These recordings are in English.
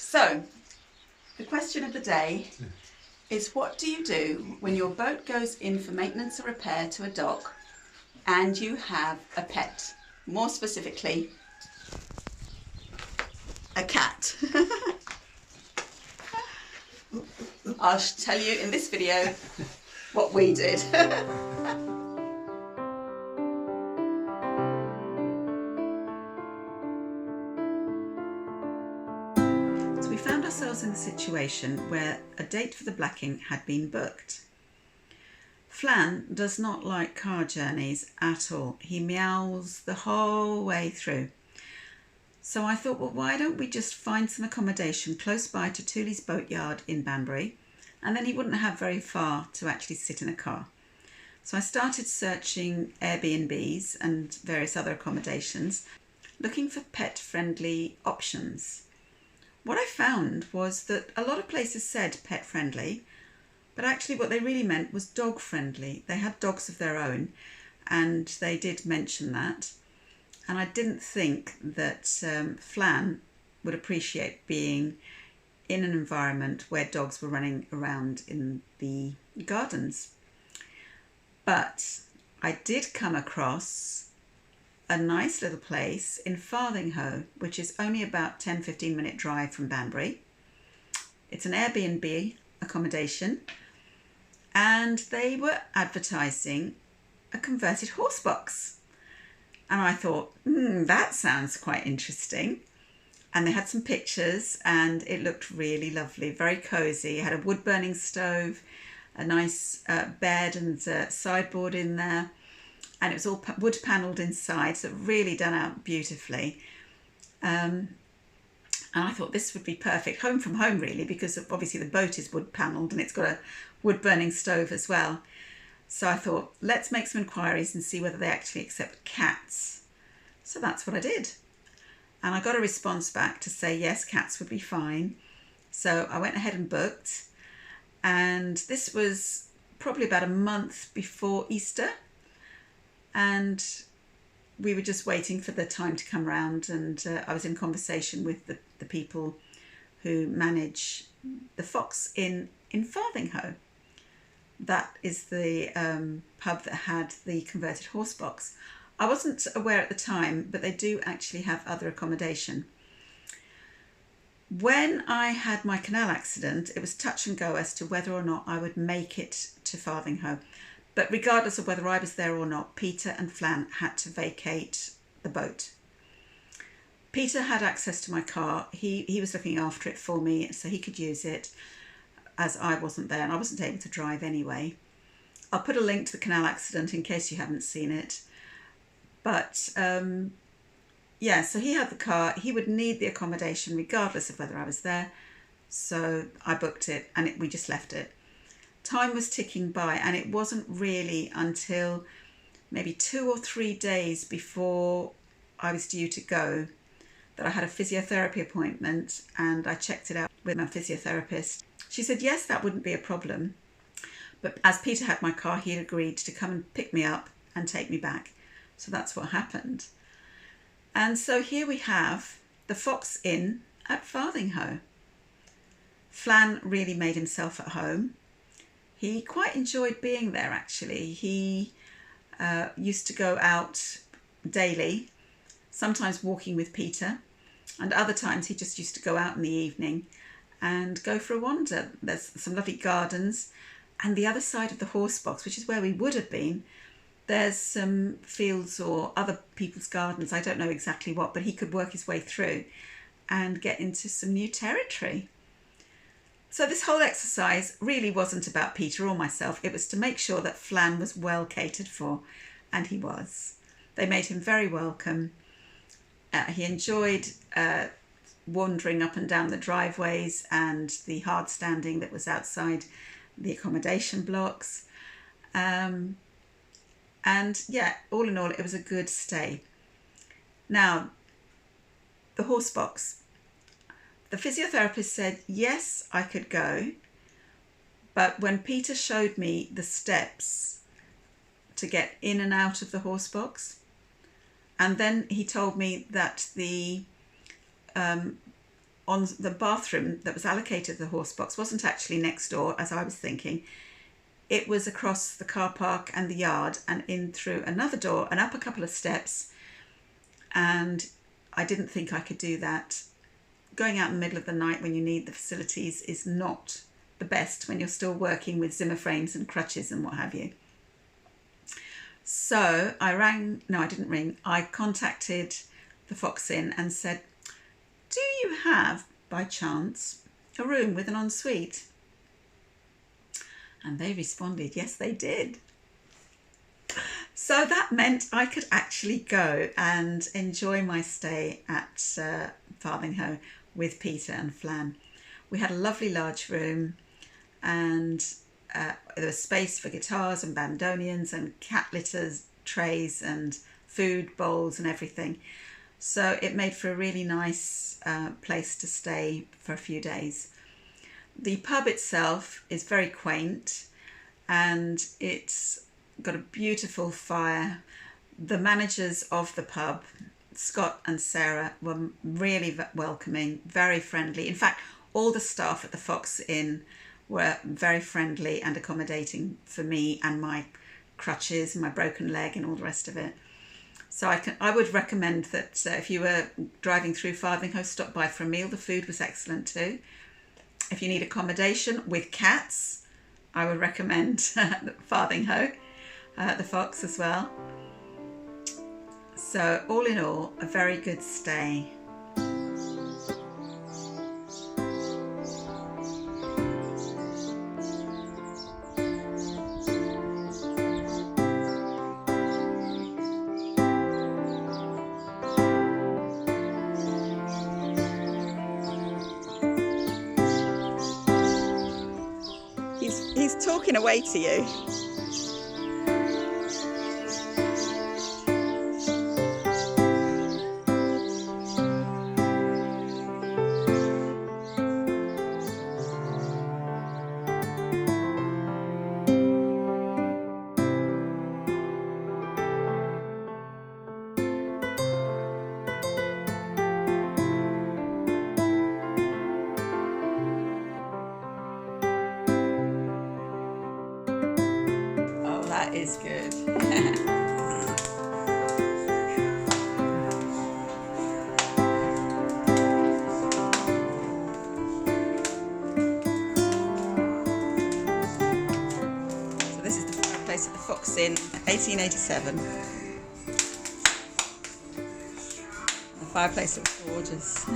So, the question of the day is, what do you do when your boat goes in for maintenance or repair to a dock and you have a pet? More specifically, a cat. I'll tell you in this video what we did. So we found ourselves in a situation where a date for the blacking had been booked. Flann does not like car journeys at all. He meows the whole way through. So I thought, well, why don't we just find some accommodation close by to Tooley's boatyard in Banbury, and then he wouldn't have very far to actually sit in a car. So I started searching Airbnbs and various other accommodations, looking for pet-friendly options. What I found was that a lot of places said pet-friendly, but actually what they really meant was dog-friendly. They had dogs of their own, and they did mention that. And I didn't think that Flann would appreciate being in an environment where dogs were running around in the gardens. But I did come across a nice little place in Farthinghoe, which is only about 10-15 minute drive from Banbury. It's an Airbnb accommodation, and they were advertising a converted horse box. And I thought, that sounds quite interesting. And they had some pictures and it looked really lovely, very cosy. It had a wood burning stove, a nice bed and sideboard in there. And it was all wood panelled inside, so really done out beautifully. And I thought this would be perfect, home from home really, because obviously the boat is wood panelled and it's got a wood burning stove as well. So I thought, let's make some inquiries and see whether they actually accept cats. So that's what I did. And I got a response back to say, yes, cats would be fine. So I went ahead and booked. And this was probably about a month before Easter. And we were just waiting for the time to come round. And I was in conversation with the people who manage the Fox Inn in Farthinghoe. That is the pub that had the converted horse box. I wasn't aware at the time, but they do actually have other accommodation. When I had my canal accident, it was touch and go as to whether or not I would make it to Farthinghoe. But regardless of whether I was there or not, Peter and Flann had to vacate the boat. Peter had access to my car. He was looking after it for me, so he could use it, as I wasn't there and I wasn't able to drive anyway. I'll put a link to the canal accident in case you haven't seen it. But yeah, so he had the car. He would need the accommodation regardless of whether I was there. So I booked it and we just left it. Time was ticking by, and it wasn't really until maybe 2 or 3 days before I was due to go that I had a physiotherapy appointment, and I checked it out with my physiotherapist. She said, yes, that wouldn't be a problem. But as Peter had my car, he had agreed to come and pick me up and take me back. So that's what happened. And so here we have the Fox Inn at Farthinghoe. Flann really made himself at home. He quite enjoyed being there, actually. He used to go out daily, sometimes walking with Peter, and other times he just used to go out in the evening and go for a wander. There's some lovely gardens, and the other side of the horse box, which is where we would have been, there's some fields or other people's gardens. I don't know exactly what, but he could work his way through and get into some new territory. So this whole exercise really wasn't about Peter or myself. It was to make sure that Flann was well catered for, and he was. They made him very welcome. He enjoyed wandering up and down the driveways and the hard standing that was outside the accommodation blocks. And yeah, all in all, it was a good stay. Now, the horse box. The physiotherapist said, yes, I could go. But when Peter showed me the steps to get in and out of the horse box, and then he told me that the on the bathroom that was allocated to the horse box wasn't actually next door, as I was thinking. It was across the car park and the yard and in through another door and up a couple of steps. And I didn't think I could do that. Going out in the middle of the night when you need the facilities is not the best when you're still working with Zimmer frames and crutches and what have you. So I contacted the Fox Inn and said, do you have, by chance, a room with an ensuite? And they responded, yes, they did. So that meant I could actually go and enjoy my stay at Farthinghoe with Peter and Flann. We had a lovely large room, and there was space for guitars and bandonions and cat litters, trays and food bowls and everything. So it made for a really nice place to stay for a few days. The pub itself is very quaint, and it's got a beautiful fire. The managers of the pub, Scott and Sarah, were really welcoming, very friendly. In fact, all the staff at the Fox Inn were very friendly and accommodating for me and my crutches and my broken leg and all the rest of it. So I would recommend that if you were driving through Farthinghoe, stop by for a meal. The food was excellent too. If you need accommodation with cats, I would recommend Farthinghoe, the Fox as well. So all in all, a very good stay. He's talking away to you. That is good. So this is the fireplace at the Fox Inn, 1887. The fireplace looks gorgeous.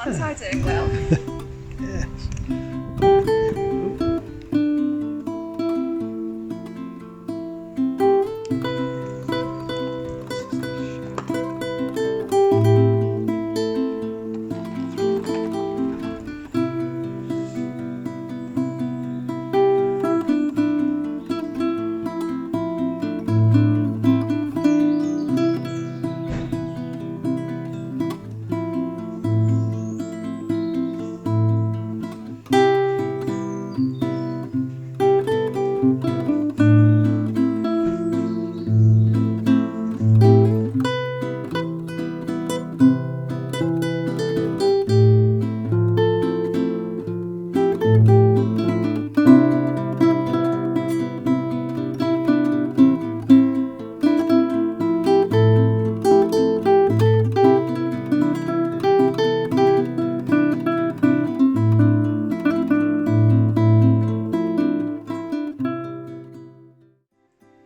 Aren't I doing well? Yes.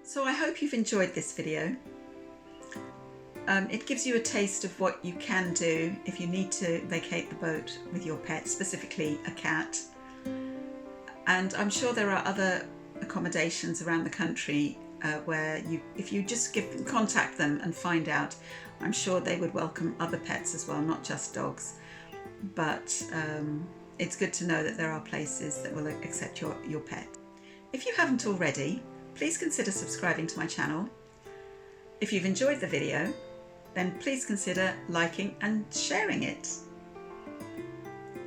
So I hope you've enjoyed this video. It gives you a taste of what you can do if you need to vacate the boat with your pet, specifically a cat. And I'm sure there are other accommodations around the country where if you just contact them and find out, I'm sure they would welcome other pets as well, not just dogs. But it's good to know that there are places that will accept your pet. If you haven't already, please consider subscribing to my channel. If you've enjoyed the video, then please consider liking and sharing it.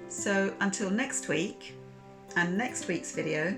So until next week and next week's video,